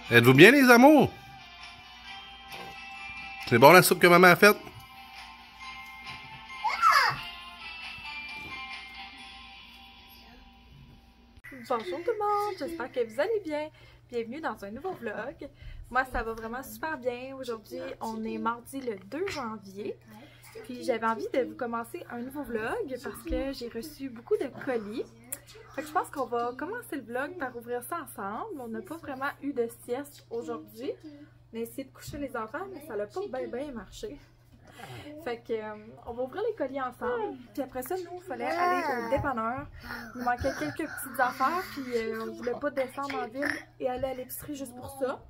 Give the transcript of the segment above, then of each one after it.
Êtes-vous bien, les amours? C'est bon la soupe que maman a faite? Bonjour tout le monde, j'espère que vous allez bien. Bienvenue dans un nouveau vlog. Moi, ça va vraiment super bien. Aujourd'hui, on est mardi le 2 janvier. Puis j'avais envie de vous commencer un nouveau vlog parce que j'ai reçu beaucoup de colis. Fait que je pense qu'on va commencer le vlog par ouvrir ça ensemble. On n'a pas vraiment eu de sieste aujourd'hui. On a essayé de coucher les enfants, mais ça n'a pas bien marché. Fait que on va ouvrir les colis ensemble. Puis après ça, nous, il fallait aller au dépanneur. Il manquait quelques petites affaires, puis on voulait pas descendre en ville et aller à l'épicerie juste pour ça.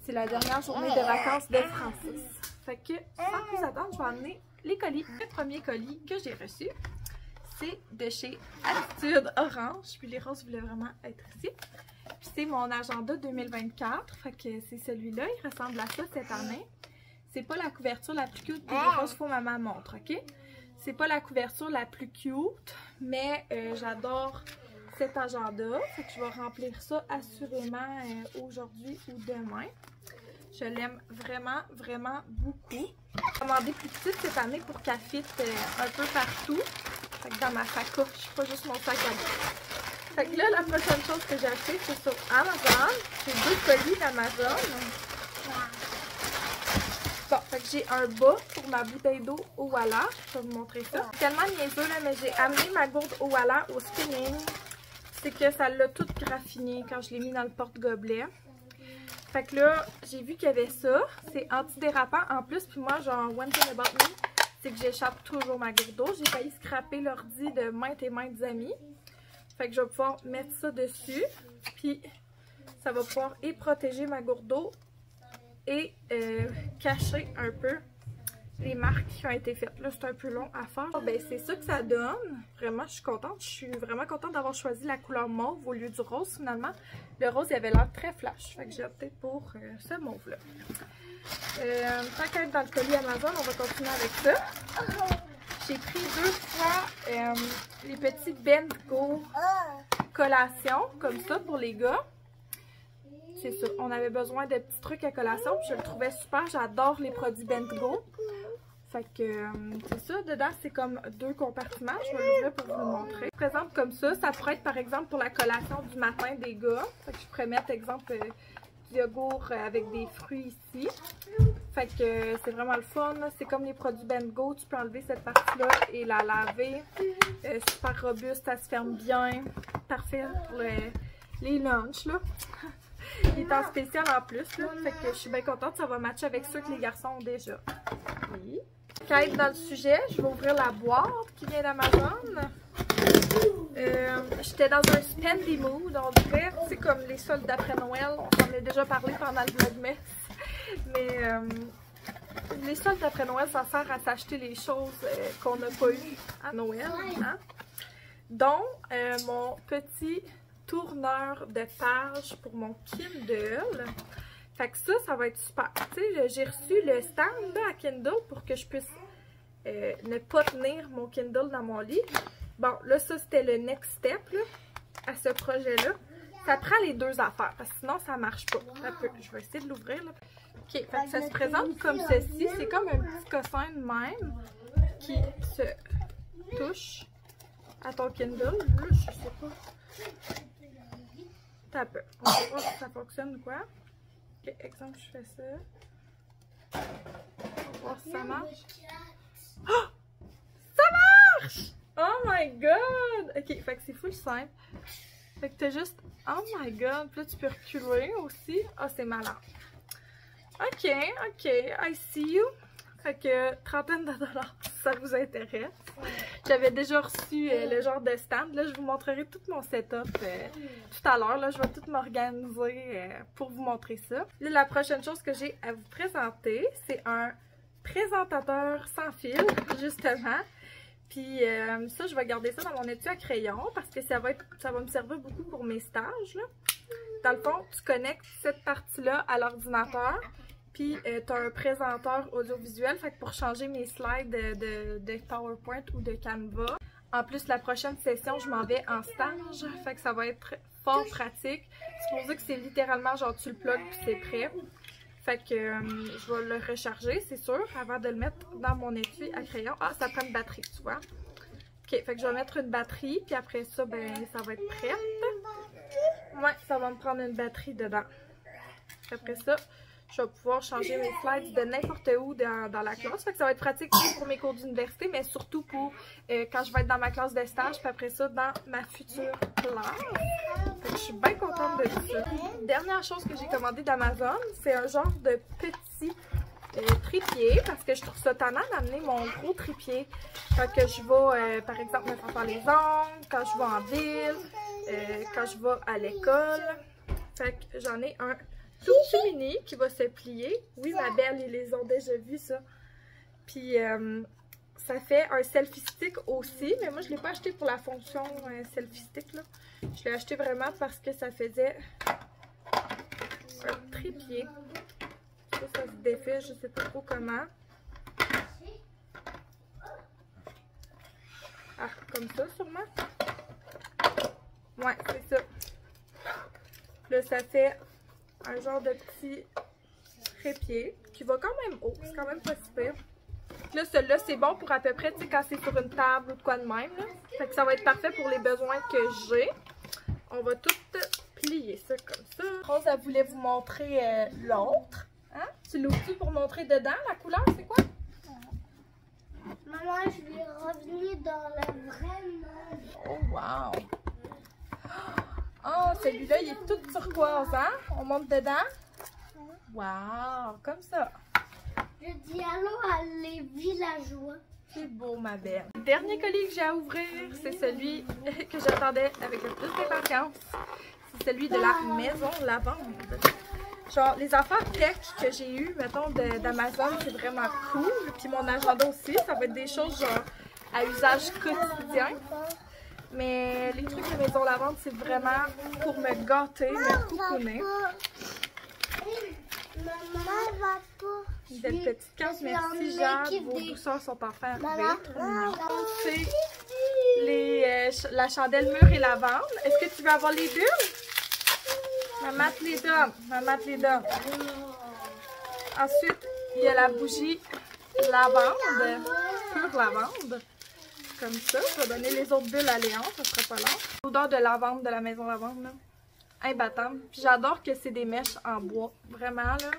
C'est la dernière journée de vacances de Francis. Fait que sans plus attendre, je vais amener les colis. Le premier colis que j'ai reçu, c'est de chez Attitude Orange. Puis les roses voulaient vraiment être ici. Puis c'est mon agenda 2024. Fait que c'est celui-là. Il ressemble à ça cette année. C'est pas la couverture la plus cute que les roses faux maman montre, ok? C'est pas la couverture la plus cute, mais j'adore cet agenda. Fait que je vais remplir ça assurément aujourd'hui ou demain. Je l'aime vraiment, vraiment beaucoup. J'ai commandé plus petite cette année pour qu'elle fitte un peu partout. Fait que dans ma sacoche, pas juste mon sac à dos. Fait que là, la prochaine chose que j'ai acheté, c'est sur Amazon. J'ai 2 colis d'Amazon. Bon, fait que j'ai un bas pour ma bouteille d'eau au Walla. Je vais vous montrer ça. C'est tellement niaiseux, là, mais j'ai amené ma gourde au Walla au spinning. C'est que ça l'a tout graffiné quand je l'ai mis dans le porte-gobelet. Fait que là, j'ai vu qu'il y avait ça. C'est antidérapant en plus. Puis moi, genre, one thing about me, c'est que j'échappe toujours ma gourde d'eau. J'ai failli scraper l'ordi de maintes et maintes amis. Fait que je vais pouvoir mettre ça dessus. Puis, ça va pouvoir et protéger ma gourde d'eau et cacher un peu les marques qui ont été faites. Là, c'est un peu long à faire. Ben, c'est ça que ça donne. Vraiment, je suis contente. Je suis vraiment contente d'avoir choisi la couleur mauve au lieu du rose, finalement. Le rose, il avait l'air très flash. Fait que j'ai opté pour ce mauve-là. Tant qu'à être dans le colis Amazon, on va continuer avec ça. J'ai pris 2 fois les petits Ben Go collation, comme ça, pour les gars. C'est ça, on avait besoin de petits trucs à collation, puis je le trouvais super, j'adore les produits Bentgo. Fait que c'est ça, dedans c'est comme 2 compartiments, je vais l'ouvrir pour vous le montrer. Je présente comme ça pourrait être par exemple pour la collation du matin des gars. Fait que je pourrais mettre exemple du yogourt avec des fruits ici. Fait que c'est vraiment le fun, c'est comme les produits Bentgo, tu peux enlever cette partie-là et la laver. Super robuste, ça se ferme bien, parfait pour les lunchs là. Il est en spécial en plus, là. Fait que je suis bien contente, ça va matcher avec ceux que les garçons ont déjà. Oui. Quand être dans le sujet, je vais ouvrir la boîte qui vient d'Amazon. J'étais dans un spendy mood, on dirait, tu sais, comme les soldes d'après Noël, on s'en a déjà parlé pendant le vlogmas. Mais les soldes d'après Noël, ça sert à s'acheter les choses qu'on n'a pas eues à Noël, hein? Dont mon petit tourneur de page pour mon Kindle. Fait que ça va être super. Tu sais, j'ai reçu le stand là, à Kindle pour que je puisse ne pas tenir mon Kindle dans mon lit. Bon, là, ça, c'était le next step là, à ce projet-là. Ça prend les 2 affaires, parce que sinon, ça marche pas. Je vais essayer de l'ouvrir, là. OK, fait que ça se présente comme ceci. C'est comme un petit cossin de même qui se touche à ton Kindle. Là, je sais pas. T'as peu. On va voir si ça fonctionne ou quoi. Ok, exemple, je fais ça. On va voir si ça marche. Oh! Ça marche! Oh my god! Ok, fait que c'est full simple. Fait que t'as juste. Oh my god! Puis là, tu peux reculer aussi. Ah, c'est malin. Ok, I see you. Fait que trentaine de dollars, si ça vous intéresse. J'avais déjà reçu le genre de stand. Là, je vous montrerai tout mon setup tout à l'heure. Là, je vais tout m'organiser pour vous montrer ça. Là, la prochaine chose que j'ai à vous présenter, c'est un présentateur sans fil, justement. Puis ça, je vais garder ça dans mon étui à crayon parce que ça va me servir beaucoup pour mes stages, là. Dans le fond, tu connectes cette partie-là à l'ordinateur. Puis, tu as un présenteur audiovisuel, fait que pour changer mes slides de PowerPoint ou de Canva. En plus, la prochaine session, je m'en vais en stage, fait que ça va être fort pratique. Supposé que c'est littéralement genre tu le plugues puis c'est prêt. Fait que je vais le recharger, c'est sûr, avant de le mettre dans mon étui à crayon. Ah, ça prend une batterie, tu vois. Ok, fait que je vais mettre une batterie, puis après ça, ben, ça va être prêt. Ouais, ça va me prendre une batterie dedans. Puis après ça, je vais pouvoir changer mes slides de n'importe où dans la classe. Fait que ça va être pratique pour mes cours d'université, mais surtout pour quand je vais être dans ma classe de stage, puis après ça, dans ma future classe. Fait que je suis bien contente de ça. Dernière chose que j'ai commandé d'Amazon, c'est un genre de petit trépied, parce que je trouve ça tannant d'amener mon gros trépied quand que je vais, par exemple, me faire les ongles, quand je vais en ville, quand je vais à l'école. Fait que j'en ai un tout petit mini qui va se plier. Oui, ma belle, ils les ont déjà vus, ça. Puis, ça fait un selfie stick aussi, mais moi, je ne l'ai pas acheté pour la fonction selfie stick, là. Je l'ai acheté vraiment parce que ça faisait un trépied. Ça se défait, je sais pas trop comment. Ah, comme ça, sûrement. Ouais, c'est ça. Là, ça fait un genre de petit trépied qui va quand même haut. C'est quand même pas si pire. Là, celui-là, c'est bon pour à peu près, tu sais, quand c'est sur une table ou de quoi de même. Là. Fait que ça va être parfait pour les besoins que j'ai. On va tout plier ça comme ça. Rose, elle voulait vous montrer l'autre. Hein? Tu l'ouvres-tu pour montrer dedans la couleur? C'est quoi? Maman, je vais revenir dans le vrai monde. Oh, wow! Oh, celui-là, il est tout turquoise, hein? On monte dedans? Wow! Comme ça. Je dis allô à les villageois. C'est beau, ma belle. Le dernier colis que j'ai à ouvrir, c'est celui que j'attendais avec le plus d'impatience. C'est celui de la maison lavande. Genre, les affaires tech que j'ai eues, mettons, d'Amazon, c'est vraiment cool. Puis mon agenda aussi, ça va être des choses genre à usage quotidien. Mais les trucs de maison lavande, c'est vraiment pour me gâter, me coucouner. Maman va pas. Belle petite carte, merci Jade, vos douceurs sont enfin arrivées. C'est la chandelle mûre et lavande. Est-ce que tu veux avoir les bulles? Maman te les donne. Maman te les donne. Ensuite, il y a la bougie lavande, pure lavande. Comme ça. Je vais donner les autres bulles à Léon, ça sera pas long. L'odeur de lavande de la maison lavande, là. Imbattable. Puis j'adore que c'est des mèches en bois. Vraiment, là.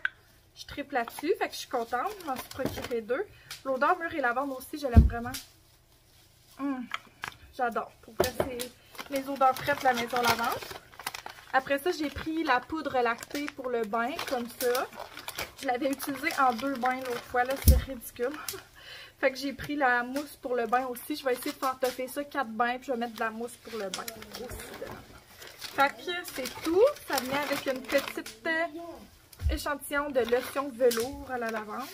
Je triple là-dessus. Fait que je suis contente. Je m'en suis procuré deux. L'odeur mûre et lavande aussi, je l'aime vraiment. J'adore. Pour vrai, c'est mes odeurs fraîches de la maison lavande. Après ça, j'ai pris la poudre lactée pour le bain, comme ça. Je l'avais utilisée en 2 bains l'autre fois, là, c'est ridicule. Fait que j'ai pris la mousse pour le bain aussi. Je vais essayer de faire toffer ça 4 bains, puis je vais mettre de la mousse pour le bain aussi dedans. Fait que c'est tout. Ça venait avec une petite échantillon de lotion velours à la lavande.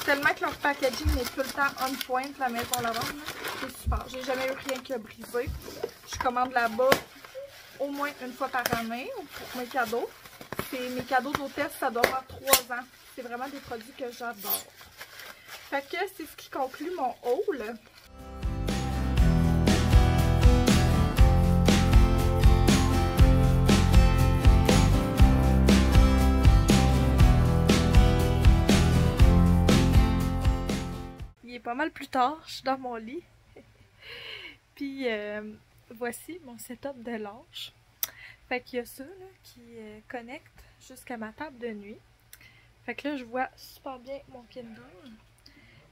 Tellement que leur packaging est tout le temps on point, la maison lavande. C'est super. J'ai jamais eu rien qui a brisé. Je commande là-bas au moins une fois par année pour mes cadeaux. Mes cadeaux d'hôtesse, ça doit avoir 3 ans. C'est vraiment des produits que j'adore. Fait que c'est ce qui conclut mon haul. Il est pas mal plus tard, je suis dans mon lit. Puis voici mon setup de l'âge. Fait qu'il y a ça là, qui connecte jusqu'à ma table de nuit. Fait que là, je vois super bien mon Kindle.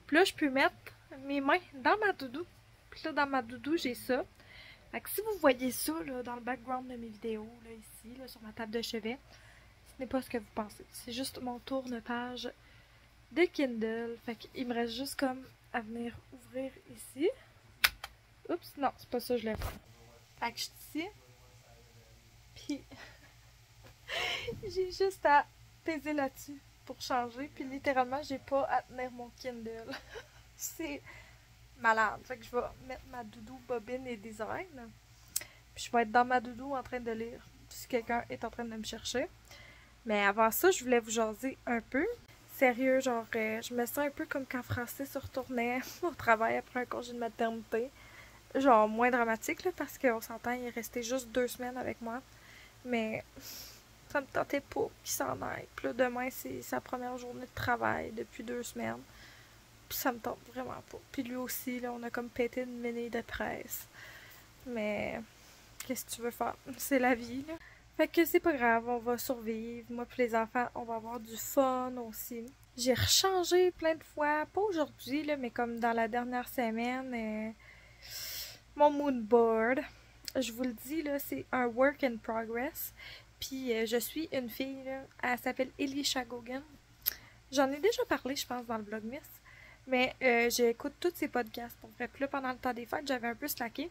Puis là, je peux mettre mes mains dans ma doudou. Puis là, dans ma doudou, j'ai ça. Fait que si vous voyez ça là, dans le background de mes vidéos, là, ici, là, sur ma table de chevet, ce n'est pas ce que vous pensez. C'est juste mon tourne-page de Kindle. Fait qu'il me reste juste comme à venir ouvrir ici. Oups, non, c'est pas ça que je l'ai fait. Fait que je suis ici. Puis j'ai juste à peser là-dessus pour changer. Puis littéralement, j'ai pas à tenir mon Kindle. C'est malade. Fait que je vais mettre ma doudou bobine et design. Puis je vais être dans ma doudou en train de lire si quelqu'un est en train de me chercher. Mais avant ça, je voulais vous jaser un peu. Sérieux, genre, je me sens un peu comme quand Francis se retournait au travail après un congé de maternité. genre moins dramatique, là, parce qu'on s'entend, il est resté juste 2 semaines avec moi. Mais ça me tentait pas qu'il s'en aille. Puis là, demain, c'est sa première journée de travail depuis 2 semaines. Puis ça me tente vraiment pas. Puis lui aussi, là, on a comme pété une mini de presse. Mais qu'est-ce que tu veux faire? C'est la vie, là. Fait que c'est pas grave, on va survivre. Moi puis les enfants, on va avoir du fun aussi. J'ai rechangé plein de fois, pas aujourd'hui, là, mais comme dans la dernière semaine, mon mood board. Je vous le dis, là, c'est un work in progress. Puis je suis une fille, là, elle s'appelle Elisha Gogan. J'en ai déjà parlé, je pense, dans le Vlogmas. Mais j'écoute tous ces podcasts. Pour vrai. Puis là, pendant le temps des fêtes, j'avais un peu slacké.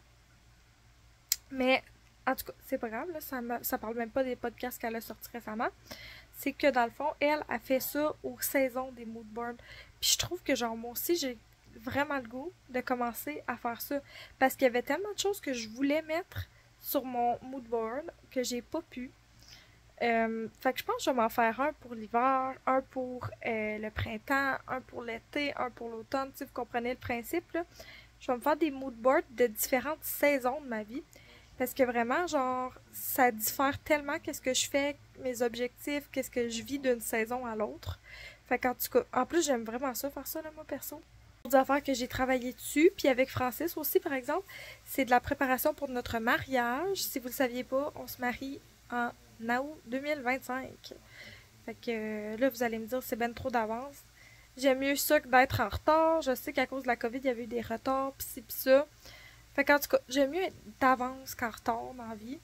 Mais en tout cas, c'est pas grave, là, ça parle même pas des podcasts qu'elle a sortis récemment. C'est que dans le fond, elle a fait ça aux saisons des moodboards. Puis je trouve que genre moi aussi, j'ai vraiment le goût de commencer à faire ça. Parce qu'il y avait tellement de choses que je voulais mettre sur mon moodboard que j'ai pas pu. Fait que je pense que je vais m'en faire un pour l'hiver, un pour le printemps, un pour l'été, un pour l'automne. Si vous comprenez le principe, là. Je vais me faire des moodboards de différentes saisons de ma vie. Parce que vraiment, genre, ça diffère tellement qu'est-ce que je fais, mes objectifs, qu'est-ce que je vis d'une saison à l'autre. Fait qu'en tout cas, en plus, j'aime vraiment ça, faire ça, là, moi, perso. D'autres affaires que j'ai travaillé dessus, puis avec Francis aussi, par exemple, c'est de la préparation pour notre mariage. Si vous le saviez pas, on se marie en août 2025. Fait que là, vous allez me dire, c'est ben trop d'avance. J'aime mieux ça que d'être en retard. Je sais qu'à cause de la COVID, il y avait eu des retards, pis ci, pis ça. Fait qu'en tout cas, j'aime mieux être d'avance qu'en retard dans la vie.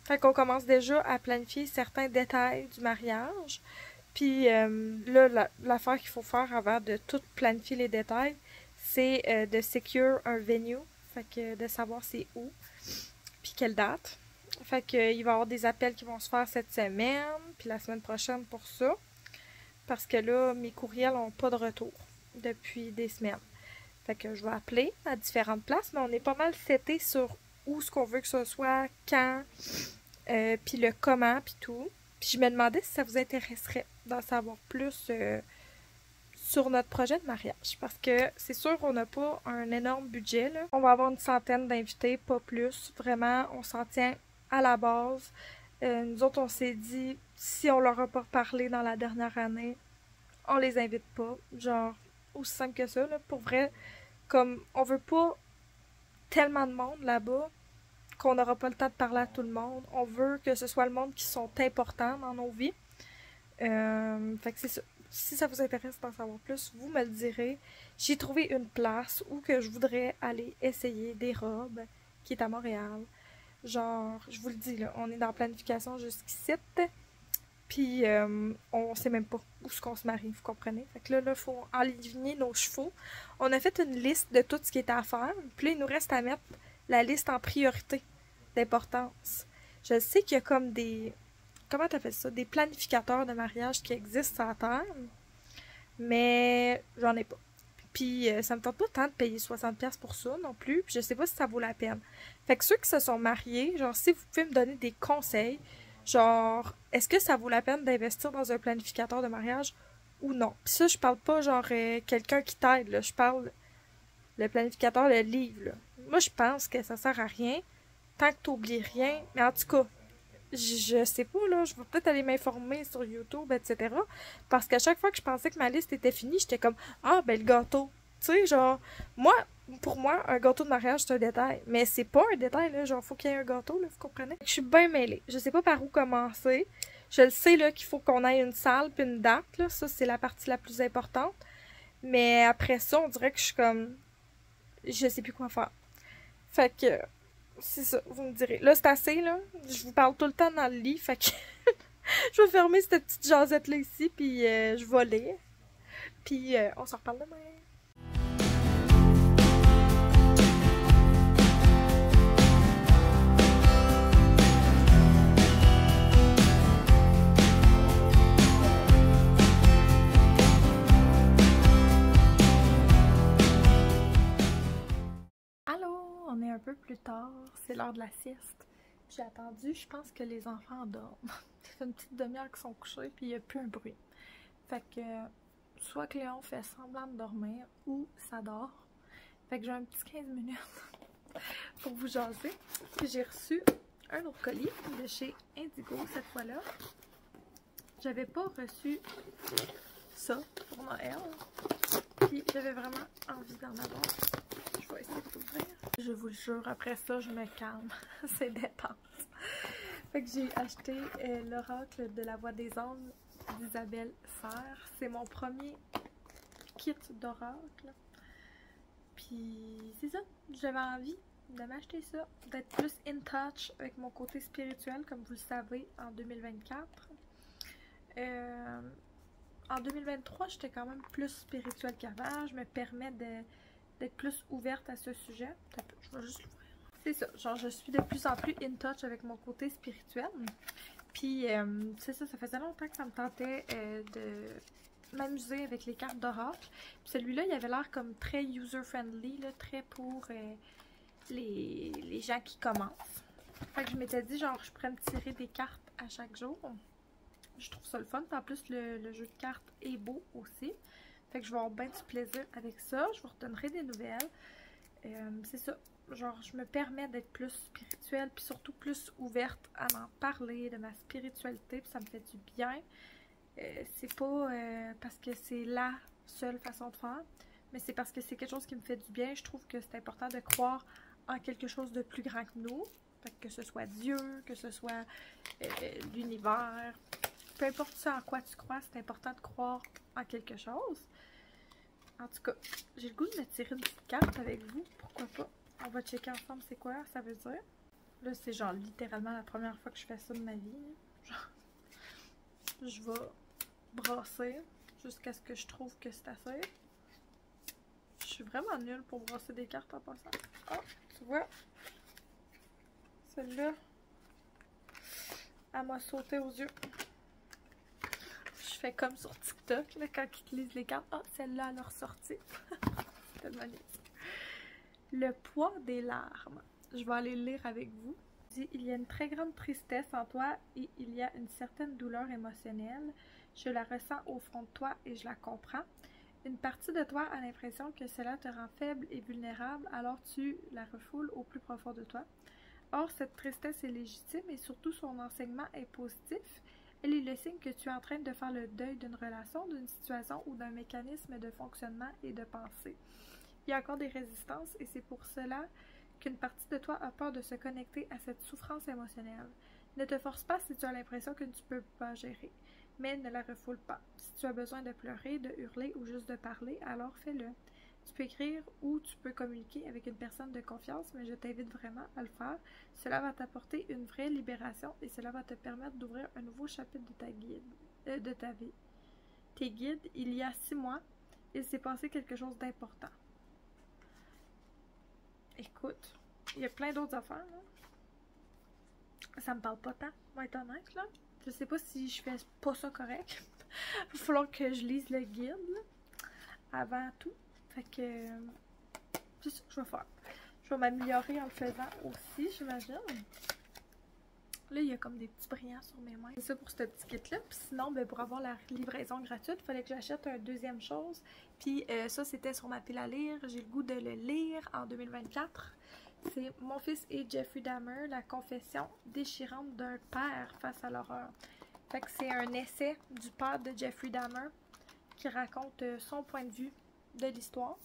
Fait qu'on commence déjà à planifier certains détails du mariage. Puis là, l'affaire qu'il faut faire avant de tout planifier les détails, c'est de secure un venue. Fait que de savoir c'est où, puis quelle date. Fait que il va y avoir des appels qui vont se faire cette semaine, puis la semaine prochaine pour ça. Parce que là, mes courriels n'ont pas de retour depuis des semaines. Fait que je vais appeler à différentes places, mais on est pas mal seté sur où ce qu'on veut que ce soit, quand, puis le comment, puis tout. Puis je me demandais si ça vous intéresserait d'en savoir plus sur notre projet de mariage. Parce que c'est sûr qu'on n'a pas un énorme budget, là. On va avoir une centaine d'invités, pas plus. Vraiment, on s'en tient à la base. Nous autres, on s'est dit, si on leur a pas parlé dans la dernière année, on les invite pas. Genre, aussi simple que ça, là. Pour vrai, comme on veut pas tellement de monde là-bas qu'on n'aura pas le temps de parler à tout le monde. On veut que ce soit le monde qui sont importants dans nos vies. Fait que c'est ça. Si ça vous intéresse d'en savoir plus, vous me le direz. J'ai trouvé une place où que je voudrais aller essayer des robes qui est à Montréal. Genre, je vous le dis, là, on est dans la planification jusqu'ici. Puis, on sait même pas où est-ce qu'on se marie, vous comprenez? Fait que là, il faut aligner nos chevaux. On a fait une liste de tout ce qui est à faire. Puis là, il nous reste à mettre la liste en priorité d'importance. Je sais qu'il y a comme des... Comment t'appelles ça? Des planificateurs de mariage qui existent sur Terre. Mais j'en ai pas. Puis, ça me tente pas tant de payer 60$ pour ça non plus. Puis, je sais pas si ça vaut la peine. Fait que ceux qui se sont mariés, genre, si vous pouvez me donner des conseils... Genre, est-ce que ça vaut la peine d'investir dans un planificateur de mariage ou non? Puis ça, je parle pas genre quelqu'un qui t'aide, là. Je parle le planificateur, le livre, là. Moi, je pense que ça sert à rien tant que t'oublies rien. Mais en tout cas, je sais pas, là. Je vais peut-être aller m'informer sur YouTube, etc. Parce qu'à chaque fois que je pensais que ma liste était finie, j'étais comme, ah, ben le gâteau. Tu sais, genre, pour moi, un gâteau de mariage, c'est un détail. Mais c'est pas un détail, là. Genre, faut qu'il y ait un gâteau, là, vous comprenez? Je suis bien mêlée. Je sais pas par où commencer. Je le sais, là, qu'il faut qu'on ait une salle puis une date, là. Ça, c'est la partie la plus importante. Mais après ça, on dirait que je suis comme... Je sais plus quoi faire. Fait que... C'est ça, vous me direz. Là, c'est assez, là. Je vous parle tout le temps dans le lit, fait que... je vais fermer cette petite jasette-là ici, puis je vais lire. Puis on s'en reparle demain. On est un peu plus tard, c'est l'heure de la sieste. J'ai attendu, je pense que les enfants dorment. Ça fait une petite demi-heure qu'ils sont couchés, puis il n'y a plus un bruit. Fait que, soit que Léon fait semblant de dormir, ou ça dort. Fait que j'ai un petit 15 minutes pour vous jaser. J'ai reçu un autre colis de chez Indigo cette fois-là. J'avais pas reçu ça pour Noël. Puis j'avais vraiment envie d'en avoir. Je vais essayer d'ouvrir. Je vous le jure, après ça, je me calme. C'est dépense. Fait que j'ai acheté l'Oracle de la Voix des Anges d'Isabelle Serre. C'est mon premier kit d'Oracle. Puis c'est ça. J'avais envie de m'acheter ça. D'être plus in touch avec mon côté spirituel, comme vous le savez, en 2024. En 2023, j'étais quand même plus spirituelle qu'avant. Je me permets d'être plus ouverte à ce sujet. Je vais juste l'ouvrir. C'est ça, genre je suis de plus en plus in touch avec mon côté spirituel. Puis c'est ça, ça faisait longtemps que ça me tentait de m'amuser avec les cartes d'Oracle. Puis celui-là, il avait l'air comme très user-friendly, très pour les gens qui commencent. Fait que je m'étais dit, genre, je pourrais me tirer des cartes à chaque jour. Je trouve ça le fun. En plus, le jeu de cartes est beau aussi. Fait que je vais avoir bien du plaisir avec ça. Je vous redonnerai des nouvelles. C'est ça. Genre, je me permets d'être plus spirituelle, puis surtout plus ouverte à en parler de ma spiritualité, puis ça me fait du bien. C'est pas parce que c'est la seule façon de faire, mais c'est parce que c'est quelque chose qui me fait du bien. Je trouve que c'est important de croire en quelque chose de plus grand que nous. Fait que ce soit Dieu, que ce soit l'univers. Peu importe ce en quoi tu crois, c'est important de croire en quelque chose. En tout cas, j'ai le goût de me tirer une petite carte avec vous. Pourquoi pas? On va checker ensemble c'est quoi ça veut dire. Là, c'est genre littéralement la première fois que je fais ça de ma vie. Genre, je vais brasser jusqu'à ce que je trouve que c'est assez. Je suis vraiment nulle pour brasser des cartes en passant. Oh, tu vois? Celle-là, elle m'a sauté aux yeux. Je fais comme sur TikTok, là, quand ils te lisent les cartes. Ah, celle-là, elle a ressorti. C'est tellement niaiseux. Le poids des larmes. Je vais aller le lire avec vous. Il dit, il y a une très grande tristesse en toi et il y a une certaine douleur émotionnelle. Je la ressens au fond de toi et je la comprends. Une partie de toi a l'impression que cela te rend faible et vulnérable, alors tu la refoules au plus profond de toi. Or, cette tristesse est légitime et surtout son enseignement est positif. Elle est le signe que tu es en train de faire le deuil d'une relation, d'une situation ou d'un mécanisme de fonctionnement et de pensée. Il y a encore des résistances et c'est pour cela qu'une partie de toi a peur de se connecter à cette souffrance émotionnelle. Ne te force pas si tu as l'impression que tu ne peux pas gérer, mais ne la refoule pas. Si tu as besoin de pleurer, de hurler ou juste de parler, alors fais-le. Tu peux écrire ou tu peux communiquer avec une personne de confiance, mais je t'invite vraiment à le faire. Cela va t'apporter une vraie libération et cela va te permettre d'ouvrir un nouveau chapitre de ta vie. Tes guides, il y a 6 mois, il s'est passé quelque chose d'important. Écoute, il y a plein d'autres affaires, là. Ça me parle pas tant, on va être honnête, là. Je sais pas si je fais pas ça correct. Il va falloir que je lise le guide, là, avant tout. Fait que c'est ça que je vais faire. Je vais m'améliorer en le faisant aussi, j'imagine. Là, il y a comme des petits brillants sur mes mains. C'est ça pour ce petit kit-là. Puis sinon, ben, pour avoir la livraison gratuite, il fallait que j'achète une deuxième chose. Puis ça, c'était sur ma pile à lire. J'ai le goût de le lire en 2024. C'est Mon fils et Jeffrey Dahmer, la confession déchirante d'un père face à l'horreur. Fait que c'est un essai du père de Jeffrey Dahmer qui raconte son point de vue de l'histoire.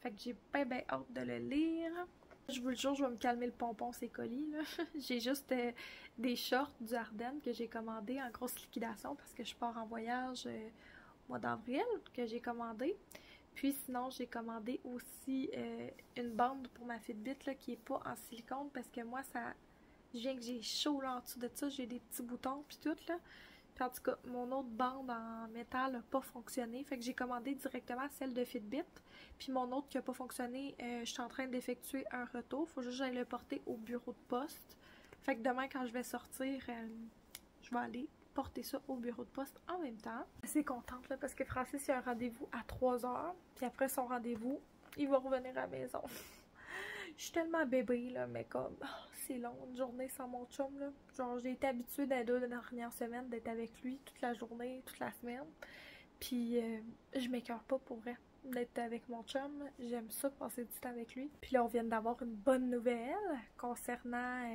Fait que j'ai bien hâte de le lire. Je vous le jure, je vais me calmer le pompon, ces colis, là. J'ai juste des shorts du Ardennes que j'ai commandé en grosse liquidation parce que je pars en voyage au mois d'avril, que j'ai commandé. Puis sinon, j'ai commandé aussi une bande pour ma Fitbit là, qui est pas en silicone parce que moi, ça, je viens que j'ai chaud là en dessous de ça, j'ai des petits boutons puis tout là. Puis en tout cas, mon autre bande en métal n'a pas fonctionné. Fait que j'ai commandé directement celle de Fitbit. Puis mon autre qui n'a pas fonctionné, je suis en train d'effectuer un retour. Faut juste que j'aille le porter au bureau de poste. Fait que demain, quand je vais sortir, je vais aller porter ça au bureau de poste en même temps. Je suis contente là, parce que Francis a un rendez-vous à 3h. Puis après son rendez-vous, il va revenir à la maison. Je suis tellement bébé, là, mais comme, oh, c'est long, une journée sans mon chum, là. Genre, j'ai été habituée dans les 2 dernières semaines d'être avec lui toute la journée, toute la semaine. Puis, je m'écœure pas pour vrai. d'être avec mon chum. J'aime ça, passer du temps avec lui. Puis là, on vient d'avoir une bonne nouvelle concernant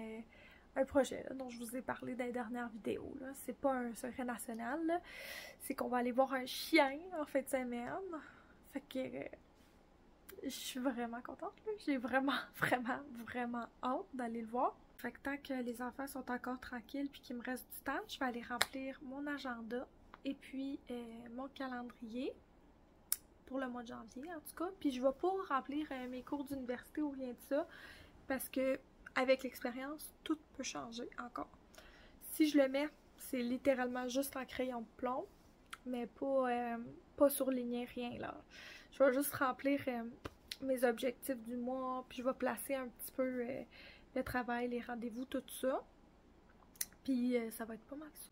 un projet là, dont je vous ai parlé dans les dernières vidéos. C'est pas un secret national, c'est qu'on va aller voir un chien en fin de semaine. Fait que je suis vraiment contente. J'ai vraiment hâte d'aller le voir. Fait que tant que les enfants sont encore tranquilles puis qu'il me reste du temps, je vais aller remplir mon agenda et puis mon calendrier pour le mois de janvier en tout cas. Puis je vais pas remplir mes cours d'université ou rien de ça parce que avec l'expérience, tout peut changer encore. Si je le mets, c'est littéralement juste en crayon de plomb, mais pas surligné, rien là. Je vais juste remplir mes objectifs du mois, puis je vais placer un petit peu le travail, les rendez-vous, tout ça. Puis ça va être pas mal ça.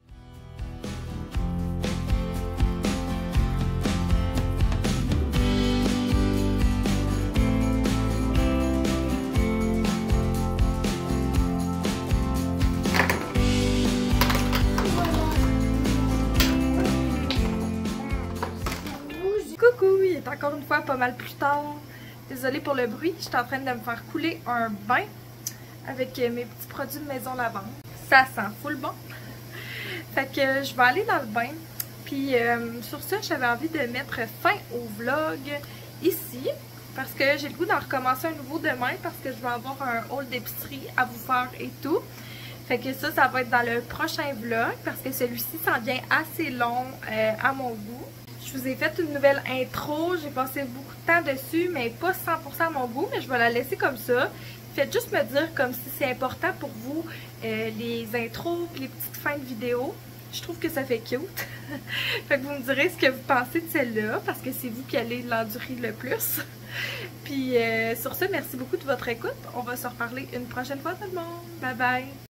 Coucou, il est encore une fois pas mal plus tard. Désolée pour le bruit, je suis en train de me faire couler un bain avec mes petits produits de maison lavande. Ça sent full bon. Fait que je vais aller dans le bain. Puis sur ça, j'avais envie de mettre fin au vlog ici. Parce que j'ai le goût d'en recommencer un nouveau demain. Parce que je vais avoir un haul d'épicerie à vous faire et tout. Fait que ça va être dans le prochain vlog. Parce que celui-ci s'en vient assez long à mon goût. Je vous ai fait une nouvelle intro, j'ai passé beaucoup de temps dessus, mais pas 100% à mon goût, mais je vais la laisser comme ça. Faites juste me dire comme si c'est important pour vous, les intros et les petites fins de vidéo. Je trouve que ça fait cute. Fait que vous me direz ce que vous pensez de celle-là, parce que c'est vous qui allez l'endurer le plus. Puis sur ce, merci beaucoup de votre écoute. On va se reparler une prochaine fois tout le monde. Bye bye!